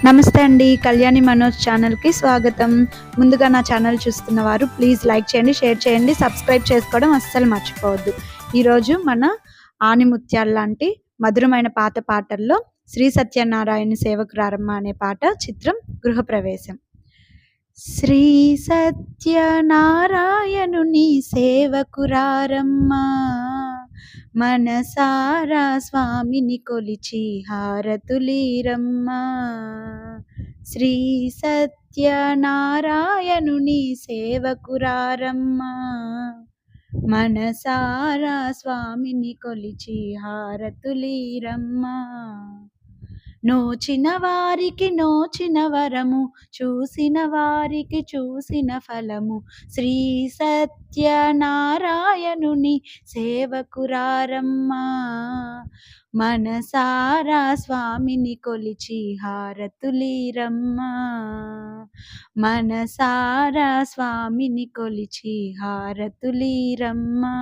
నమస్తే అండి. కళ్యాణి మనోజ్ ఛానల్‌కి స్వాగతం. ముందుగా నా ఛానల్ చూస్తున్న వారు ప్లీజ్ లైక్ చేయండి, షేర్ చేయండి, సబ్స్క్రైబ్ చేసుకోవడం అస్సలు మర్చిపోవద్దు. ఈరోజు మన ఆణిముత్యాల్లాంటి మధురమైన పాత పాటల్లో శ్రీ సత్యనారాయణ సేవకురారమ్మ అనే పాట చిత్రం గృహప్రవేశం. శ్రీ సత్యనారాయణుని సేవకురారమ్మా మనసారా స్వామిని కొలిచి హారతులీరమ్మా. శ్రీ సత్యనారాయణుని సేవకురారమ్మా మనసారా స్వామిని కొలిచి హారతులీరమ్మా. నోచిన వారికి నోచిన వరము, చూసిన వారికి చూసిన ఫలము. శ్రీ సత్యనారాయణుని సేవకురారమ్మా మనసారా స్వామిని కొలిచి హారతులీరమ్మా. మనసారా స్వామిని కొలిచి హారతులీరమ్మా.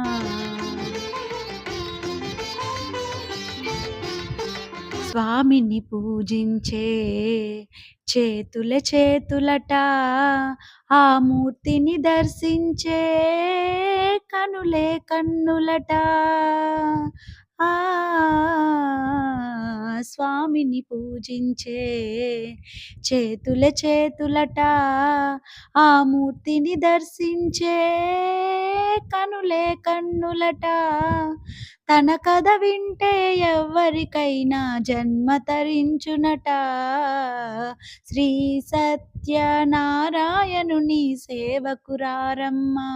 స్వామిని పూజించే చేతుల చేతులట, ఆ మూర్తిని దర్శించే కనులే కన్నులట. ఆ స్వామిని పూజించే చేతుల చేతులట, ఆ మూర్తిని దర్శించే కనులే కన్నులట. తన కథ వింటే ఎవ్వరికైనా జన్మ తరించునట. శ్రీ సత్యనారాయణుని సేవకురారమ్మా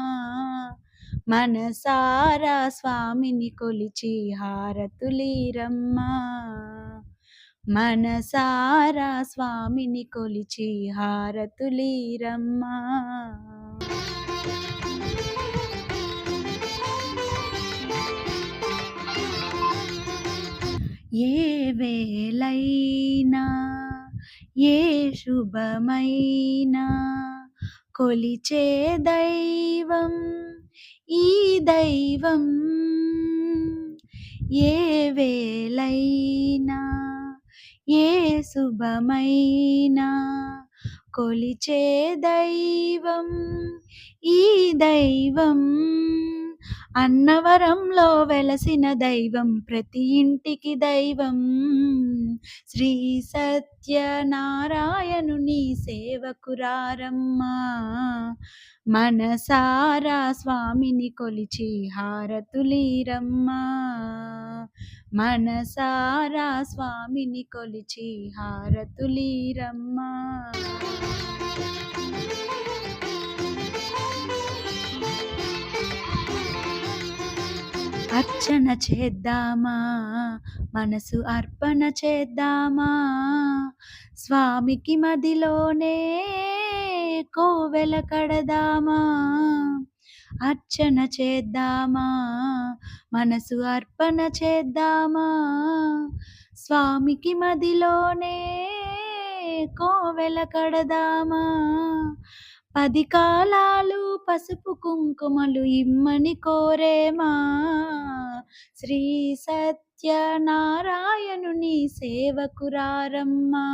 మనసారా స్వామిని కొలిచి హారతులీరమ్మా. మనసారా స్వామిని కొలిచి హారతులీరమ్మా. ఏ వేళైనా ఏ శుభమైనా కొలిచే దైవం ఈ దైవం. ఏ వేళైనా ఏ శుభమైనా కొలిచే దైవం ఈ దైవం. అన్నవరంలో వెలసిన దైవం, ప్రతి ఇంటికి దైవం. శ్రీ సత్యనారాయణుని సేవకురారమ్మా మనసారా స్వామిని కొలిచి హారతులీరమ్మా. మనసారా స్వామిని కొలిచి హారతులీరమ్మా. అర్చన చేద్దామా, మనసు అర్పణ చేద్దామా, స్వామికి మదిలోనే కోవెల కడదామా. అర్చన చేద్దామా, మనసు అర్పణ చేద్దామా, స్వామికి మదిలోనే కోవెల కడదామా. 10 కాలాలు పసుపు కుంకుమలు ఇమ్మని కోరేమా. శ్రీ సత్యనారాయణుని సేవకురారమ్మా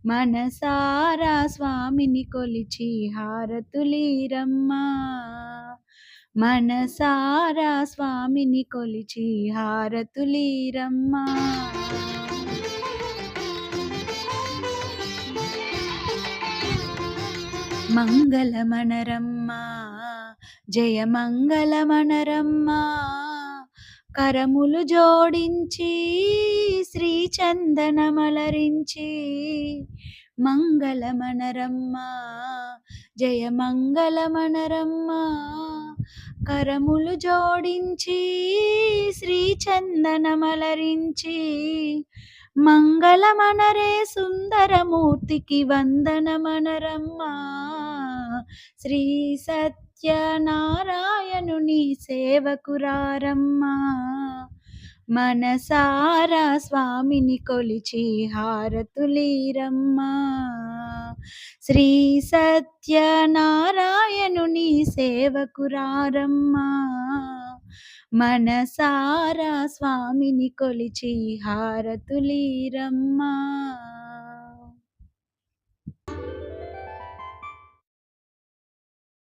మనసారా స్వామిని కొలిచి హారతులీరమ్మా. మనసారా స్వామిని కొలిచి హారతులీరమ్మా. మంగళమనరమ్మా జయ మంగళమనరమ్మా. కరములు జోడించి శ్రీ చందనమలరించి. మంగళమనరమ్మా జయ మంగళమనరమ్మా. కరములు జోడించి శ్రీ చందనమలరించి. మంగళమనరే సుందరమూర్తికి వందనమనరమ్మా. శ్రీ సత్యనారాయణుని సేవకురారమ్మా మనసారా స్వామిని కొలిచి హారతులీరమ్మా. శ్రీ సత్యనారాయణుని సేవకురారమ్మా మనసారా స్వామిని కొలిచి హారతులీరమ్మా.